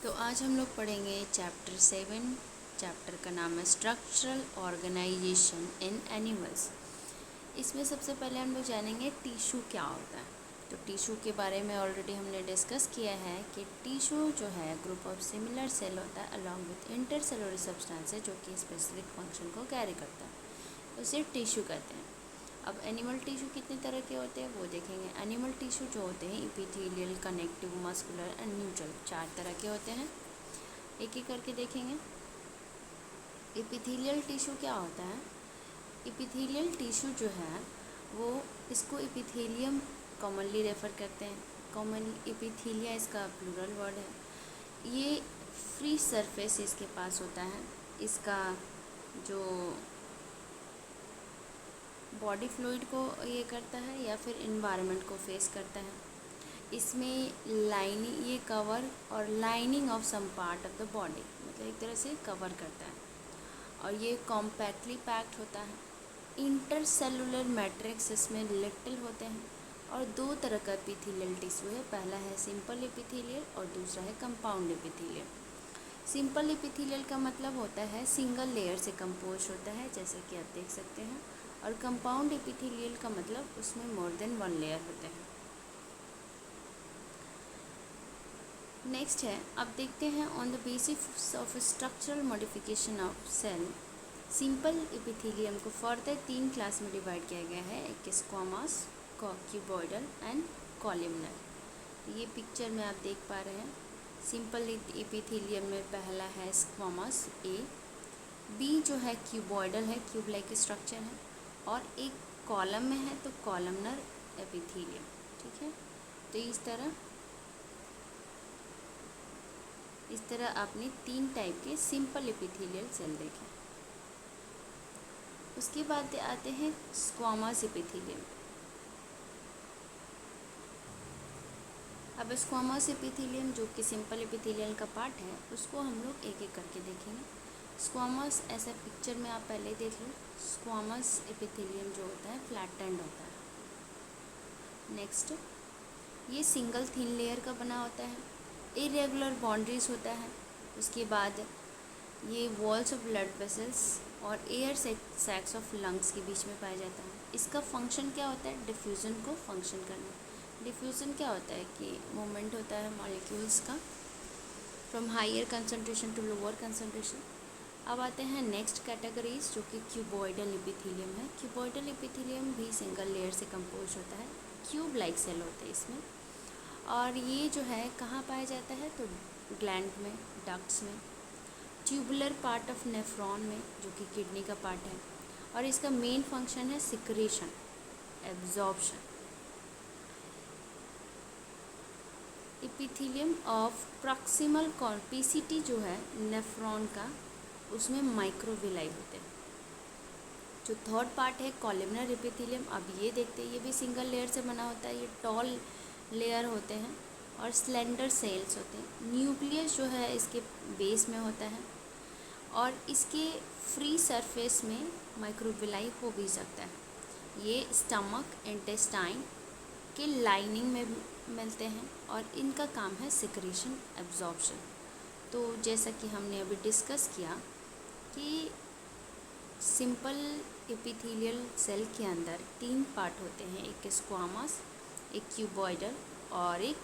तो आज हम लोग पढ़ेंगे चैप्टर 7। चैप्टर का नाम है स्ट्रक्चरल ऑर्गेनाइजेशन इन एनिमल्स। इसमें सबसे पहले हम लोग जानेंगे टिश्यू क्या होता है। तो टिश्यू के बारे में ऑलरेडी हमने डिस्कस किया है कि टिश्यू जो है ग्रुप ऑफ सिमिलर सेल होता है अलॉन्ग विथ इंटरसेलुलर सब्सटेंस जो कि स्पेसिफिक फंक्शन को कैरी करता है, उसे टिश्यू कहते हैं। अब एनिमल टिश्यू कितने तरह के होते हैं वो देखेंगे। एनिमल टिश्यू जो होते हैं epithelial, connective, muscular and neutral, 4 तरह के होते हैं। एक एक करके देखेंगे। एपिथेलियल टिश्यू क्या होता है? एपिथेलियल टिश्यू जो है वो इसको एपिथेलियम कॉमनली रेफ़र करते हैं। कॉमन एपिथेलिया इसका प्लूरल वर्ड है। ये फ्री सरफेस इसके पास होता है। इसका जो बॉडी फ्लूइड को ये करता है या फिर इन्वायरमेंट को फेस करता है। इसमें लाइनिंग, ये कवर और lining of some part of the body, मतलब एक तरह से कवर करता है। और ये कॉम्पैक्टली पैक्ड होता है। इंटरसेलुलर मैट्रिक्स इसमें लिटिल होते हैं। और 2 तरह का एपिथेलियल टिश्यू है। पहला है सिंपल एपिथेलियल और दूसरा है कंपाउंड एपिथेलियल। सिंपल एपिथेलियल का मतलब होता है सिंगल लेयर से कंपोज होता है, जैसे कि आप देख सकते हैं। और कंपाउंड एपिथेलियल का मतलब उसमें मोर देन 1 लेयर होते हैं। नेक्स्ट है, अब देखते हैं on the basis of structural modification of cell. Simple epithelium को फर्दर 3 क्लास में डिवाइड किया गया है। एक स्क्वामस, क्यूबॉइडल एंड कॉलमनर। ये पिक्चर में आप देख पा रहे हैं। सिंपल एपिथेलियम में पहला है स्क्वामस ए, बी जो है क्यूबॉइडल है, क्यूब लाइक स्ट्रक्चर है, और एक कॉलम में है तो कॉलमनर एपिथेलियम। ठीक है, तो इस तरह आपने 3 टाइप के सिंपल एपिथेलियल सेल देखे। उसके बाद आते हैं स्क्वामस एपिथेलियम। अब स्क्वामस एपिथेलियम जो कि सिंपल एपिथेलियल का पार्ट है उसको हम लोग एक एक करके देखेंगे। स्क्वामस ऐसा पिक्चर में आप पहले देख लो। स्क्वामस एपिथेलियम जो होता है फ्लैटेंड होता है। नेक्स्ट, ये सिंगल थिन लेयर का बना होता है। इरेगुलर बाउंड्रीज होता है। उसके बाद ये वॉल्स ऑफ ब्लड वेसल्स और एयर सैक्स ऑफ लंग्स के बीच में पाया जाता है। इसका फंक्शन क्या होता है? डिफ्यूज़न को फंक्शन करना। डिफ्यूज़न क्या होता है कि मूवमेंट होता है मॉलिक्यूल्स का from higher concentration to lower concentration. अब आते हैं नेक्स्ट कैटेगरीज जो कि क्यूबॉइडल एपिथेलियम है। क्यूबॉइडल एपिथेलियम भी सिंगल लेयर से कंपोज होता है। क्यूब लाइक सेल होते हैं इसमें। और ये जो है कहाँ पाया जाता है? तो ग्लैंड में, डक्ट्स में, ट्यूबुलर पार्ट ऑफ नेफ्रॉन में जो कि किडनी का पार्ट है। और इसका मेन फंक्शन है secretion, absorption. Epithelium of proximal PCT जो है नेफ्रॉन का, उसमें माइक्रोविलाई होते हैं। जो थर्ड पार्ट है कॉलमनर एपिथेलियम, अब ये देखते हैं, ये भी सिंगल लेयर से बना होता है। ये टॉल लेयर होते हैं और स्लेंडर सेल्स होते हैं। न्यूक्लियस जो है इसके बेस में होता है और इसके फ्री सरफेस में माइक्रोविलाई हो भी सकता है। ये स्टमक, इंटेस्टाइन के लाइनिंग में मिलते हैं और इनका काम है सिक्रेशन, एब्जॉर्प्शन। तो जैसा कि हमने अभी डिस्कस किया कि सिंपल एपिथेलियल सेल के अंदर 3 पार्ट होते हैं, एक स्क्वामस, एक क्यूबॉइडल और एक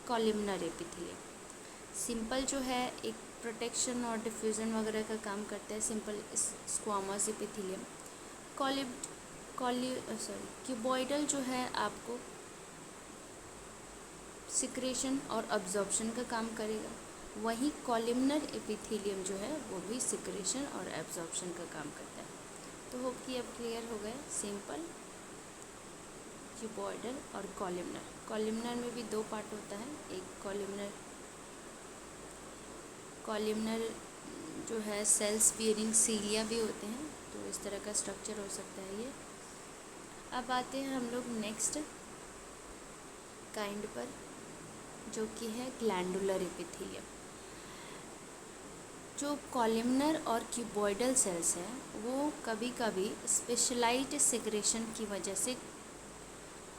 कॉलमनर एपिथेलियम। सिंपल जो है एक प्रोटेक्शन और डिफ्यूज़न वगैरह का काम करता है, सिंपल स्क्वामस एपिथेलियम। क्यूबॉइडल जो है आपको सिक्रेशन और अब्जॉर्प्शन का काम करेगा। वहीं कॉलमनर एपिथेलियम जो है वो भी सिक्रेशन और एब्जॉर्प्शन का काम करता है। तो होप कि अब क्लियर हो गया सिंपल, क्यूबॉइडल और कॉलमनर। कॉलमनर में भी 2 पार्ट होता है। एक कॉलमनर जो है सेल्स बियरिंग सीलिया भी होते हैं, तो इस तरह का स्ट्रक्चर हो सकता है ये। अब आते हैं हम लोग नेक्स्ट काइंड पर जो कि है ग्लैंडुलर एपिथेलियम। जो कॉलमनर और क्यूबॉइडल सेल्स हैं वो कभी कभी स्पेशलाइज्ड सिक्रेशन की वजह से,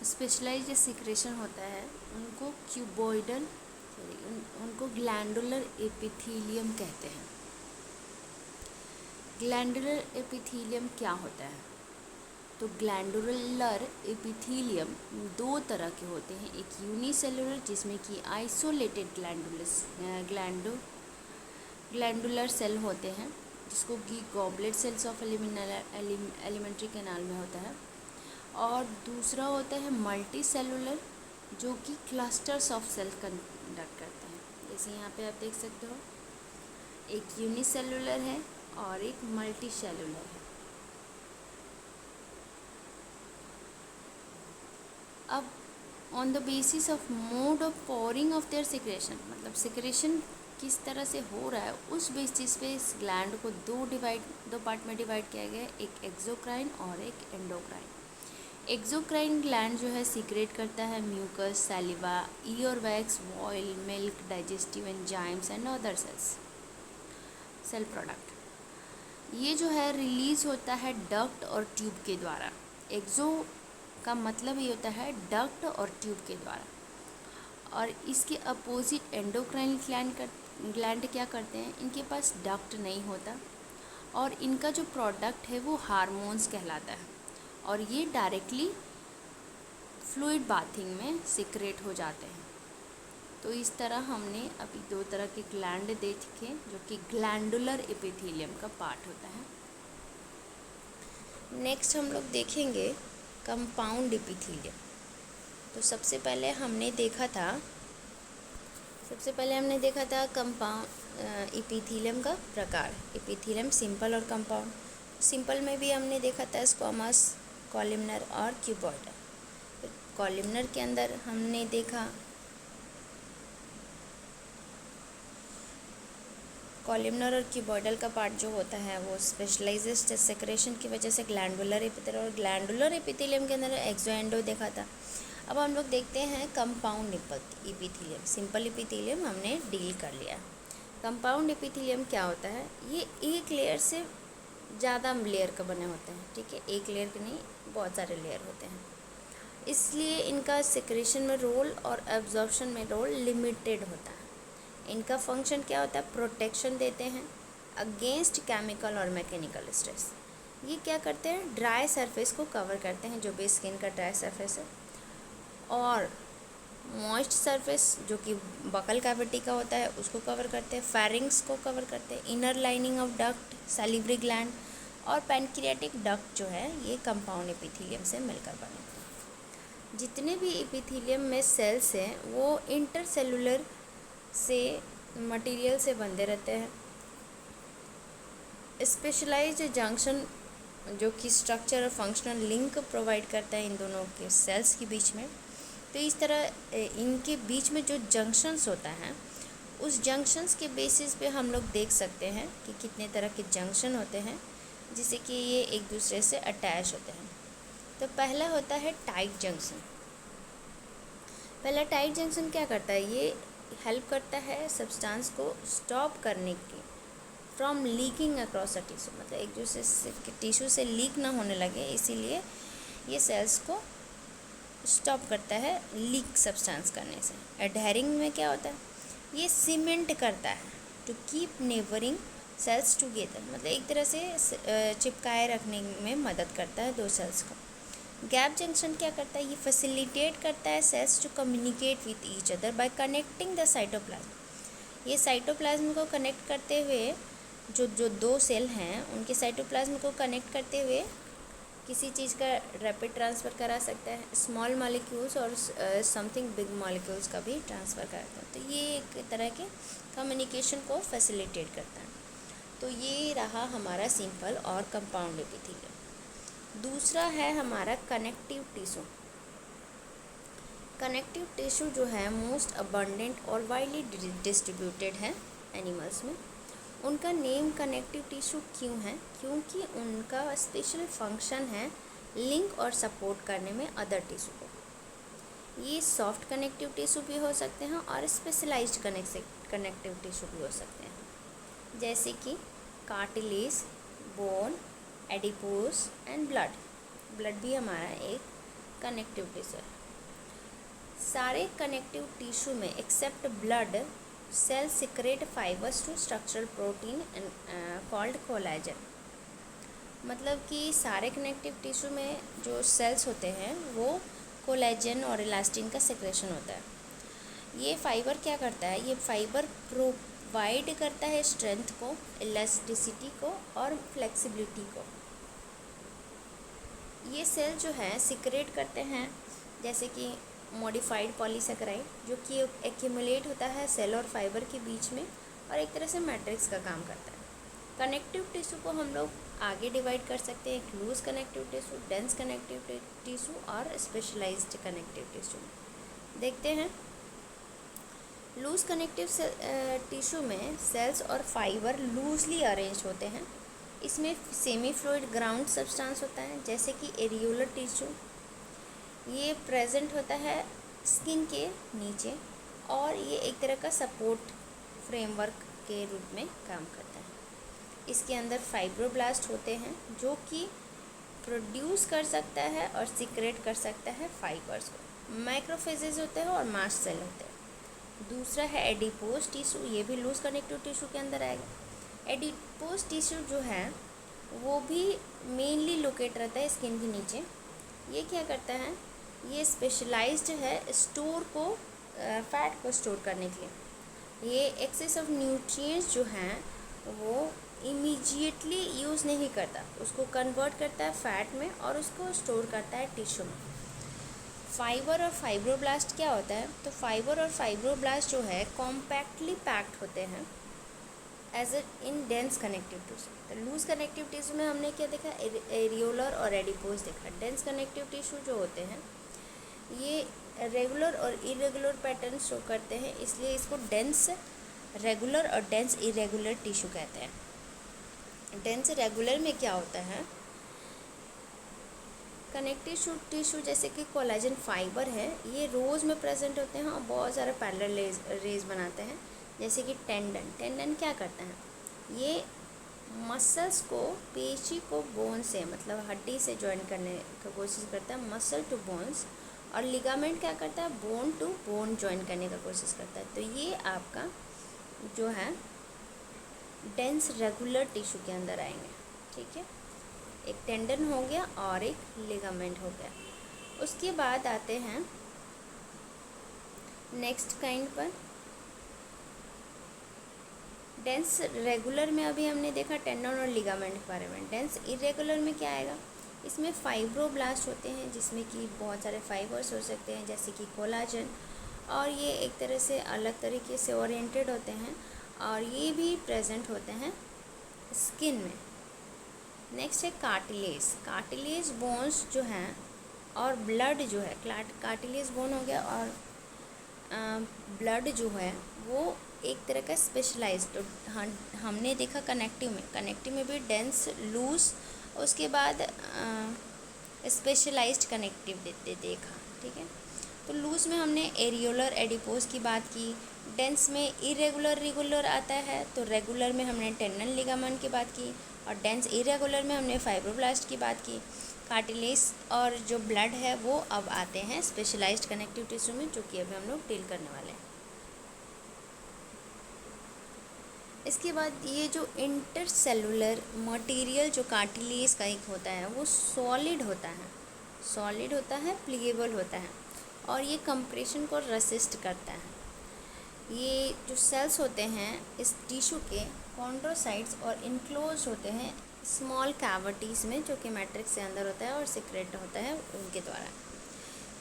स्पेशलाइज्ड सिक्रेशन होता है उनको क्यूबॉइडल उनको ग्लैंडुलर एपिथेलियम कहते हैं। ग्लैंडुलर एपिथेलियम क्या होता है? तो ग्लैंडुलर एपिथेलियम दो तरह के होते हैं, एक यूनिसेलुलर जिसमें कि आइसोलेटेड ग्लैंडुलर सेल होते हैं, जिसको कि goblet cells of alimentary canal में होता है, और दूसरा होता है मल्टी सेलुलर, जो कि क्लस्टर्स ऑफ सेल कंडक्ट करते हैं। जैसे यहाँ पे आप देख सकते हो, एक यूनिसेलुलर है और एक मल्टी सेलुलर है। अब on the basis of mode of pouring of their secretion, मतलब सिक्रेशन किस तरह से हो रहा है, उस बेसिस पे इस ग्लैंड को दो पार्ट में डिवाइड किया गया है, एक एक्सोक्राइन और एक एंडोक्राइन। एक्सोक्राइन ग्लैंड जो है सीक्रेट करता है mucus, saliva, ear wax, oil, milk, digestive enzymes and other cell product. ये जो है रिलीज होता है डक्ट और ट्यूब के द्वारा। एक्सो का मतलब ये होता है डक्ट और ट्यूब के द्वारा, और इसके अपोजिट एंडोक्राइन ग्लैंड क्या करते हैं, इनके पास डक्ट नहीं होता और इनका जो प्रोडक्ट है वो हार्मोन्स कहलाता है, और ये डायरेक्टली फ्लूइड बाथिंग में सिक्रेट हो जाते हैं। तो इस तरह हमने अभी दो तरह के ग्लैंड देखे जो कि ग्लैंडुलर एपिथेलियम का पार्ट होता है। नेक्स्ट हम लोग देखेंगे कंपाउंड एपिथेलियम। तो सबसे पहले हमने देखा था कंपाउंड एपिथेलियम का प्रकार, एपिथेलियम सिंपल और कंपाउंड। सिंपल में भी हमने देखा था स्क्वामस, कॉलमनर और क्यूबॉइडल। कॉलमनर के अंदर हमने देखा कॉलमनर और क्यूबॉइडल का पार्ट जो होता है वो स्पेशलाइज्ड सेक्रेशन की वजह से ग्लैंडुलर एपिथेलियम, और ग्लैंडुलर एपिथेलियम के अंदर एक्सोएंडो देखा था। अब हम लोग देखते हैं कंपाउंड एपिथेलियम। सिंपल एपिथेलियम हमने डील कर लिया। कंपाउंड एपिथेलियम क्या होता है, ये एक लेयर से ज़्यादा लेयर का बने होते हैं, ठीक है, एक लेयर के नहीं, बहुत सारे लेयर होते हैं, इसलिए इनका सिक्रेशन में रोल और एब्जॉर्प्शन में रोल लिमिटेड होता है। इनका फंक्शन क्या होता है, प्रोटेक्शन देते हैं अगेंस्ट केमिकल और मैकेनिकल स्ट्रेस। ये क्या करते हैं, ड्राई सरफेस को कवर करते हैं, जो भी स्किन का ड्राई सरफेस है, और मॉइस्ट सरफेस जो कि बकल कैविटी का होता है उसको कवर करते हैं, फेरिंग्स को कवर करते हैं, inner lining of duct, salivary gland और पैनक्रियाटिक डक्ट जो है ये कंपाउंड एपिथेलियम से मिलकर बने हैं। जितने भी एपिथेलियम में सेल्स हैं वो इंटरसेलुलर से मटेरियल से बंधे रहते हैं। स्पेशलाइज्ड जंक्शन जो कि स्ट्रक्चर और फंक्शनल लिंक प्रोवाइड करता है इन दोनों के सेल्स के बीच में। तो इस तरह इनके बीच में जो जंक्शंस होता है, उस जंक्शंस के बेसिस पे हम लोग देख सकते हैं कि कितने तरह के जंक्शन होते हैं जिससे कि ये एक दूसरे से अटैच होते हैं। तो पहला होता है टाइट जंक्शन। पहला टाइट जंक्शन क्या करता है, ये हेल्प करता है सब्सटेंस को स्टॉप करने की from leaking across a tissue, मतलब एक दूसरे से टिश्यू से लीक ना होने लगे, इसीलिए ये सेल्स को स्टॉप करता है लीक सब्सटेंस करने से। एडहेरिंग में क्या होता है, ये सीमेंट करता है to keep neighbouring cells together, मतलब एक तरह से चिपकाए रखने में मदद करता है दो सेल्स को। गैप जंक्शन क्या करता है, ये फैसिलिटेट करता है cells to communicate with each other by connecting the cytoplasm. ये साइटोप्लाज्म को कनेक्ट करते हुए जो दो सेल हैं उनके साइटोप्लाज्म को कनेक्ट करते हुए किसी चीज़ का रैपिड ट्रांसफ़र करा सकता है, स्मॉल मॉलिक्यूल्स और समथिंग बिग मॉलिक्यूल्स का भी ट्रांसफ़र कराता है। तो ये एक तरह के कम्युनिकेशन को फैसिलिटेट करता है। तो ये रहा हमारा सिंपल और कंपाउंड एपिथेलियम। दूसरा है हमारा कनेक्टिव टिश्यू। कनेक्टिव टिश्यू जो है मोस्ट अबंडेंट और वाइडली डिस्ट्रीब्यूटेड है एनिमल्स में। उनका नेम कनेक्टिव टिश्यू क्यों है, क्योंकि उनका स्पेशल फंक्शन है लिंक और सपोर्ट करने में अदर टिश्यू को। ये सॉफ्ट कनेक्टिव टिश्यू भी हो सकते हैं और स्पेशलाइज्ड कनेक्टिव टिश्यू भी हो सकते हैं, जैसे कि cartilage, bone, adipose and blood. Blood भी हमारा एक कनेक्टिव टिश्यू है। सारे कनेक्टिव टिश्यू में except blood cell secrete fibres to structural protein called collagen. मतलब कि सारे कनेक्टिव टिश्यू में जो सेल्स होते हैं वो कोलेजन और इलास्टिन का सेक्रेशन होता है। ये फाइबर क्या करता है, ये फाइबर प्रोवाइड करता है स्ट्रेंथ को, इलास्टिसिटी को और फ्लेक्सिबिलिटी को। ये सेल जो है सिक्रेट करते हैं जैसे कि मॉडिफाइड पॉलीसेकेराइड, जो कि एक्यूमुलेट होता है सेल और फाइबर के बीच में और एक तरह से मैट्रिक्स का काम करता है। कनेक्टिव टिश्यू को हम लोग आगे डिवाइड कर सकते हैं, एक loose connective tissue, dense connective tissue और स्पेशलाइज्ड कनेक्टिव टिश्यू। देखते हैं। लूज कनेक्टिव टिश्यू में सेल्स और फाइबर लूजली अरेंज होते हैं। इसमें सेमी फ्लूइड ग्राउंड सब्सटेंस होता है जैसे कि एरियोलर टिश्यू। ये प्रेजेंट होता है स्किन के नीचे और ये एक तरह का सपोर्ट फ्रेमवर्क के रूप में काम करता है। इसके अंदर फाइब्रोब्लास्ट होते हैं जो कि प्रोड्यूस कर सकता है और सीक्रेट कर सकता है फाइबर्स को। माइक्रोफेजेस होते हैं और मास्ट सेल होते हैं। दूसरा है एडिपोज टिश्यू, ये भी लूज कनेक्टिव टिश्यू के अंदर आएगा। एडिपोज टिश्यू जो है वो भी मेनली लोकेट रहता है स्किन के नीचे। ये क्या करता है, ये स्पेशलाइज्ड है स्टोर को, फैट को स्टोर करने के लिए। ये एक्सेस ऑफ न्यूट्रिएंट्स जो हैं वो इमीडिएटली यूज़ नहीं करता, उसको कन्वर्ट करता है फैट में और उसको स्टोर करता है टिश्यू में। फाइबर और फाइब्रोब्लास्ट क्या होता है, तो फाइबर और फाइब्रोब्लास्ट जो है कॉम्पैक्टली पैक्ड होते हैं as a in dense connective tissue. तो लूज कनेक्टिव टिश्यू में हमने क्या देखा, एरियोलर और एडिपोज देखा। डेंस कनेक्टिव टिश्यू जो होते हैं ये रेगुलर और इरेगुलर पैटर्न शो करते हैं, इसलिए इसको डेंस रेगुलर और डेंस इरेगुलर टिश्यू कहते हैं। डेंस रेगुलर में क्या होता है, कनेक्टिव टिश्यू जैसे कि कोलेजन फाइबर है, ये रोज़ में प्रेजेंट होते हैं और बहुत सारे पैरेलल रेज बनाते हैं। जैसे कि टेंडन क्या करता है, ये मसल्स को, पेशी को बोन से मतलब हड्डी से ज्वाइन करने की कोशिश करता है, मसल टू बोन्स। और लिगामेंट क्या करता है, बोन टू बोन ज्वाइन करने का कोशिश करता है। तो ये आपका जो है डेंस रेगुलर टिश्यू के अंदर आएंगे। ठीक है, एक टेंडन हो गया और एक लिगामेंट हो गया। उसके बाद आते हैं नेक्स्ट काइंड पर। डेंस रेगुलर में अभी हमने देखा टेंडन और लिगामेंट के बारे में। डेंस इरेगुलर में क्या आएगा, इसमें फाइब्रोब्लास्ट होते हैं जिसमें कि बहुत सारे फाइबर्स हो सकते हैं जैसे कि कोलाजन, और ये एक तरह से अलग तरीके से ओरिएंटेड होते हैं और ये भी प्रेजेंट होते हैं स्किन में। नेक्स्ट है कार्टिलेज बोन्स जो हैं और ब्लड जो है, कार्टिलेज बोन हो गया और ब्लड जो है वो एक तरह का स्पेशलाइज्ड। हमने देखा कनेक्टिव में भी डेंस लूज, उसके बाद स्पेशलाइज्ड कनेक्टिव देखा। ठीक है, तो लूज में हमने एरियोलर एडिपोज की बात की, डेंस में इरेगुलर रेगुलर आता है, तो रेगुलर में हमने टेंडन लिगामेंट की बात की और डेंस इरेगुलर में हमने फाइब्रोब्लास्ट की बात की। कार्टिलेज और जो ब्लड है वो अब आते हैं स्पेशलाइज्ड कनेक्टिव टिश्यू में, जो कि अभी हम लोग डील करने वाले हैं। इसके बाद ये जो इंटरसेलुलर मटेरियल जो कार्टिलेज का एक होता है वो सॉलिड होता है, प्लीएबल होता है और ये कंप्रेशन को रेसिस्ट करता है। ये जो सेल्स होते हैं इस टिश्यू के कॉन्ड्रोसाइट्स और इनक्लोज होते हैं स्मॉल कैविटीज़ में, जो कि मैट्रिक्स से अंदर होता है और सीक्रेट होता है उनके द्वारा।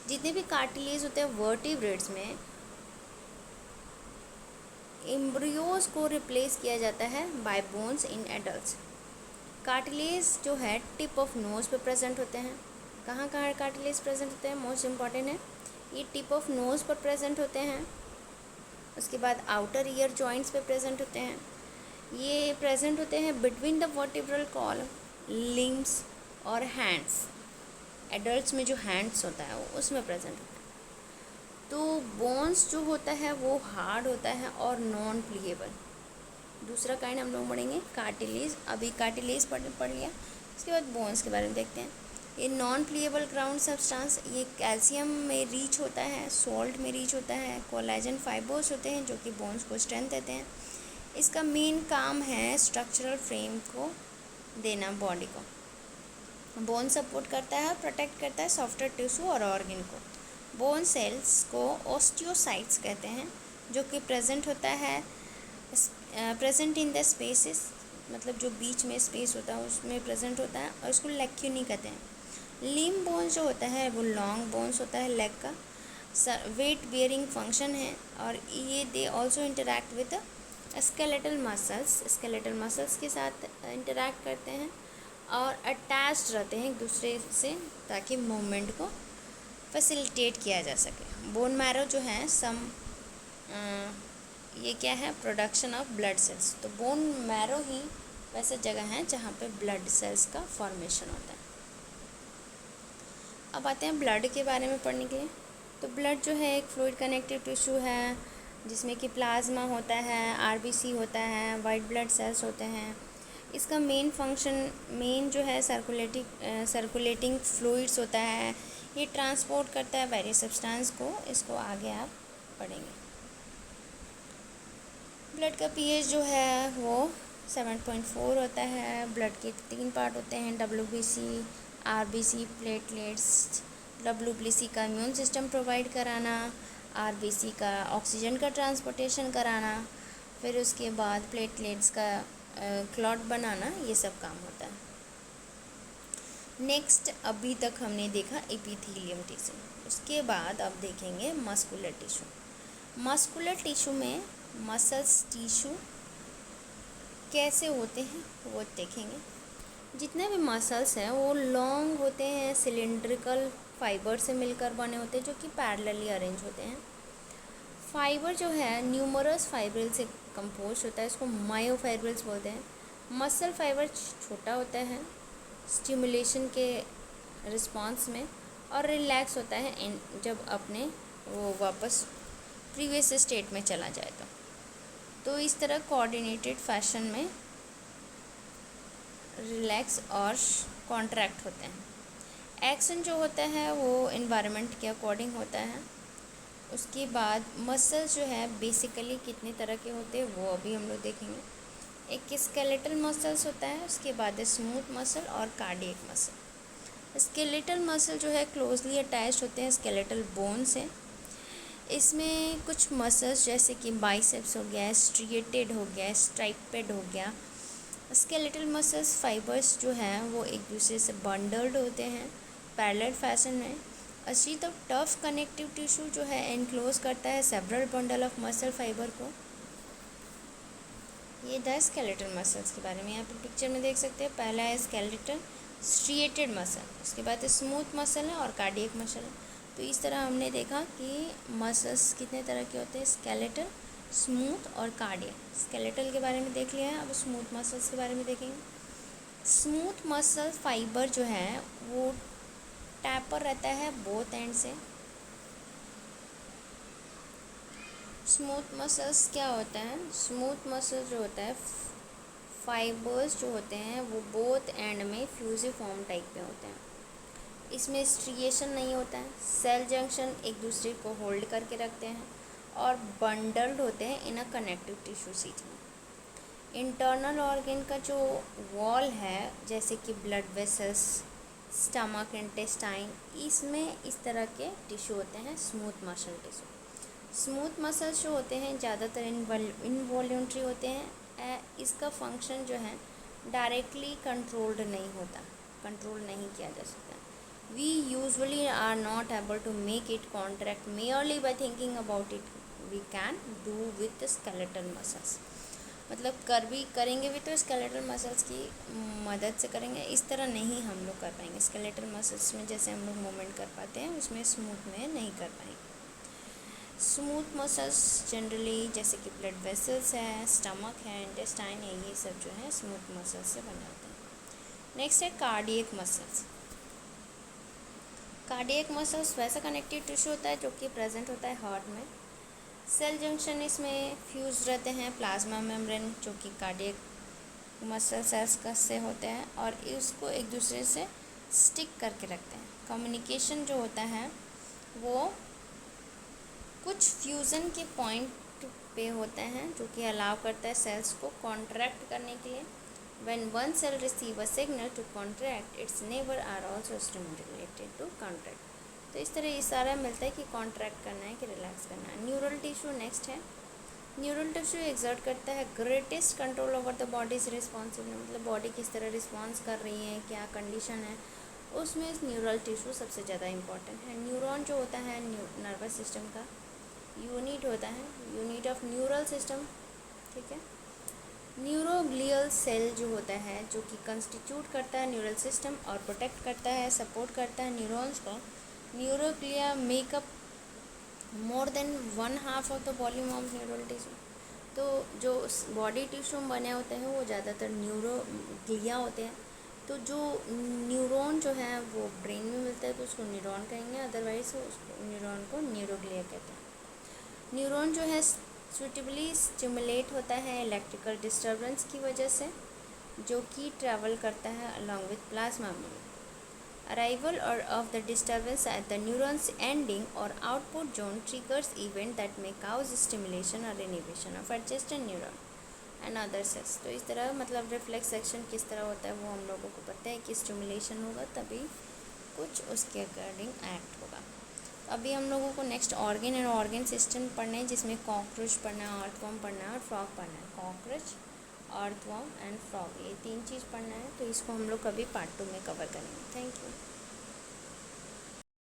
जितने भी कार्टिलेज होते हैं वर्टिब्रेट्स में एम्ब्रियोज को रिप्लेस किया जाता है bye bones in adults. Cartilage जो है टिप ऑफ नोज़ पे प्रेजेंट होते हैं। कहाँ कार्टिलेज प्रेजेंट होते हैं, मोस्ट इम्पॉर्टेंट है, ये टिप ऑफ नोज़ पर प्रेजेंट होते हैं। उसके बाद आउटर ईयर जॉइंट्स पे प्रेजेंट होते हैं। ये प्रेजेंट होते हैं between the vertebral column, limbs और हैंड्स। एडल्ट्स में जो हैंड्स होता है वो उसमें प्रेजेंट होता है। तो बोन्स जो होता है वो हार्ड होता है और नॉन प्लीएबल। दूसरा काइंड हम लोग पढ़ेंगे कार्टिलेज। अभी कार्टिलेज पढ़ लिया, उसके बाद बोन्स के बारे में देखते हैं। ये नॉन प्लीएबल ग्राउंड सब्सटेंस ये कैल्शियम में रीच होता है, सॉल्ट में रीच होता है, कोलेजन फाइबर्स होते हैं जो कि बोन्स को स्ट्रेंथ देते हैं। इसका मेन काम है स्ट्रक्चरल फ्रेम को देना बॉडी को। बोन सपोर्ट करता है और प्रोटेक्ट करता है सॉफ्टवेयर टिश्यू और ऑर्गन को। बोन सेल्स को ओस्टियोसाइट्स कहते हैं जो कि प्रेजेंट होता है प्रेजेंट इन द स्पेसिस, मतलब जो बीच में स्पेस होता है उसमें प्रेजेंट होता है, और इसको लेक्यूनी कहते हैं। लिम्ब बोन्स जो होता है वो लॉन्ग बोन्स होता है लेग का, वेट बियरिंग फंक्शन है, और ये they also interact with skeletal muscles के साथ इंटरैक्ट करते हैं और अटैच्ड रहते हैं एक दूसरे से ताकि मूवमेंट को फैसिलिटेट किया जा सके। बोन मैरो जो है ये क्या है, प्रोडक्शन ऑफ ब्लड सेल्स। तो बोन मैरो ही वैसा जगह है जहाँ पे ब्लड सेल्स का फॉर्मेशन होता है। अब आते हैं ब्लड के बारे में पढ़ने के लिए। तो ब्लड जो है एक फ्लूइड कनेक्टिव टिश्यू है जिसमें कि प्लाज्मा होता है, आरबीसी होता है, वाइट ब्लड सेल्स होते हैं। इसका मेन जो है सर्कुलेटिंग फ्लूइड्स होता है। ये ट्रांसपोर्ट करता है वेरियस सब्सटेंस को। इसको आगे आप पढ़ेंगे। ब्लड का पीएच जो है वो 7.4 होता है। ब्लड के 3 पार्ट होते हैं, WBC, RBC, प्लेटलेट्स। WBC का इम्यून सिस्टम प्रोवाइड कराना, RBC का ऑक्सीजन का ट्रांसपोर्टेशन कराना, फिर उसके बाद प्लेटलेट्स का क्लॉट बनाना, ये सब काम होता है। नेक्स्ट अभी तक हमने देखा एपिथेलियम टिश्यू, उसके बाद अब देखेंगे मस्कुलर टिश्यू। मस्कुलर टिश्यू में मसल्स टिश्यू कैसे होते हैं वो देखेंगे। जितने भी मसल्स हैं वो लॉन्ग होते हैं, सिलिंड्रिकल फाइबर से मिलकर बने होते हैं जो कि पैरेलली अरेंज होते हैं। फाइबर जो है न्यूमरस फाइब्रिल से कंपोज होता है, इसको मायोफाइब्रिल्स बोलते हैं। मसल फाइबर छोटा होता है स्टिमुलेशन के रिस्पांस में, और रिलैक्स होता है जब अपने वो वापस प्रीवियस स्टेट में चला जाए तो इस तरह कोऑर्डिनेटेड फैशन में रिलैक्स और कॉन्ट्रैक्ट होते हैं। एक्शन जो होता है वो एनवायरनमेंट के अकॉर्डिंग होता है। उसके बाद मसल्स जो है बेसिकली कितने तरह के होते हैं वो अभी हम लोग देखेंगे। एक स्केलेटल मसल्स होता है, उसके बाद स्मूथ मसल और कार्डियक मसल। स्केलेटल मसल जो है क्लोजली अटैच्ड होते हैं स्केलेटल बोन से। इसमें कुछ मसल्स जैसे कि बाइसेप्स हो गया, स्ट्रिएटेड हो गया, स्ट्राइपेड हो गया। स्केलेटल मसल्स फाइबर्स जो हैं वो एक दूसरे से बंडल्ड होते हैं पैरेलल फैशन में। असी तो टफ कनेक्टिव टिश्यू जो है एनक्लोज करता है several bundle of muscle fibre को। ये 10 स्केलेटल मसल्स के बारे में यहाँ पे पिक्चर में देख सकते हैं। पहला है स्केलेटल स्ट्रिएटेड मसल, उसके बाद स्मूथ मसल है और कार्डियक मसल है। तो इस तरह हमने देखा कि मसल्स कितने तरह के होते हैं, स्केलेटल, स्मूथ और कार्डियक। स्केलेटल के बारे में देख लिया है, अब स्मूथ मसल्स के बारे में देखेंगे। स्मूथ मसल फाइबर जो है वो टैपर रहता है बोथ एंड से। स्मूथ मसल्स क्या होता है, स्मूथ मसल जो होता है फाइबर्स जो होते हैं वो बोथ एंड में फ्यूजिफॉर्म टाइप में होते हैं। इसमें स्ट्रिएशन नहीं होता है, सेल जंक्शन एक दूसरे को होल्ड करके रखते हैं और बंडल्ड होते हैं इन अ कनेक्टिव टिश्यू सीट में। इंटरनल ऑर्गन का जो वॉल है जैसे कि ब्लड वेसल्स, स्टमक, इंटेस्टाइन, इसमें इस तरह के टिश्यू होते हैं smooth muscle tissue. Smooth muscles जो होते हैं ज़्यादातर इनवॉल्यूंट्री होते हैं। इसका फंक्शन जो है डायरेक्टली कंट्रोल नहीं किया जा सकता। We usually are not able to make it contract merely by thinking about it. We can do with the skeletal muscles. मतलब करेंगे भी तो स्केलेटल मसल्स की मदद से करेंगे, इस तरह नहीं हम लोग कर पाएंगे। स्केलेटल मसल्स में जैसे हम लोग मूवमेंट कर पाते हैं उसमें स्मूथ में नहीं कर पाएंगे। स्मूथ मसल्स जनरली जैसे कि ब्लड वेसल्स है, स्टमक है, इंटेस्टाइन है, ये सब जो है स्मूथ मसल्स से बने होते हैं। नेक्स्ट है कार्डियक मसल्स। कार्डियक मसल्स वैसा कनेक्टिव टिश्यू होता है जो कि प्रेजेंट होता है हार्ट में। सेल जंक्शन इसमें फ्यूज रहते हैं प्लाज्मा मेम्ब्रेन जो कि कार्डियक मसल सेल्स का से होते हैं और इसको एक दूसरे से स्टिक करके रखते हैं। कम्युनिकेशन जो होता है वो कुछ फ्यूज़न के पॉइंट पे होते हैं जो कि अलाउ करता है सेल्स को कॉन्ट्रैक्ट करने के लिए। When one cell receive a signal to contract, its neighbour are also stimulated to contract. तो इस तरह इशारा मिलता है कि कॉन्ट्रैक्ट करना है कि रिलैक्स करना है। न्यूरल टिश्यू नेक्स्ट है। न्यूरल टिश्यू एग्जर्ट करता है greatest control over the bodies responsive, मतलब बॉडी किस तरह रिस्पॉन्स कर रही है, क्या कंडीशन है, उसमें न्यूरल टिश्यू सबसे ज़्यादा इंपॉर्टेंट है। न्यूरॉन जो होता है नर्वस सिस्टम का यूनिट होता है, यूनिट ऑफ न्यूरल सिस्टम, ठीक है। न्यूरोग्लियल सेल जो होता है जो कि कंस्टिट्यूट करता है न्यूरल सिस्टम और प्रोटेक्ट करता है, सपोर्ट करता है न्यूरॉन्स को। Neuroglia makeup more than 1/2 of the volume of neural tissue. तो जो बॉडी टिश्यू में बने होते हैं वो ज़्यादातर न्यूरोग्लिया होते हैं। तो जो न्यूरॉन जो है वो ब्रेन में मिलता है तो उसको न्यूरॉन कहेंगे, अदरवाइज उसको न्यूरॉन को न्यूरोग्लिया कहते हैं। न्यूरॉन जो है सुटेबली स्टिमुलेट होता है इलेक्ट्रिकल डिस्टर्बेंस की वजह से, जो कि ट्रैवल करता है along with plasma wave. Arrival or of the disturbance at the neuron's ending or output zone triggers event that may cause stimulation or inhibition of adjacent neuron and other cells। तो इस तरह मतलब reflex action किस तरह होता है वो हम लोगों को पता है कि स्टिमुलेशन होगा तभी कुछ उसके अकॉर्डिंग एक्ट होगा। अभी हम लोगों को next organ and organ system पढ़ना है, जिसमें कॉकरोच पढ़ना है, अर्थवर्म पढ़ना है और फ्रॉग पढ़ना है। कॉकरोच, अर्थवर्म एंड फ्रॉग, ये 3 चीज़ पढ़ना है, तो इसको हम लोग कभी पार्ट 2 में कवर करेंगे। Thank you.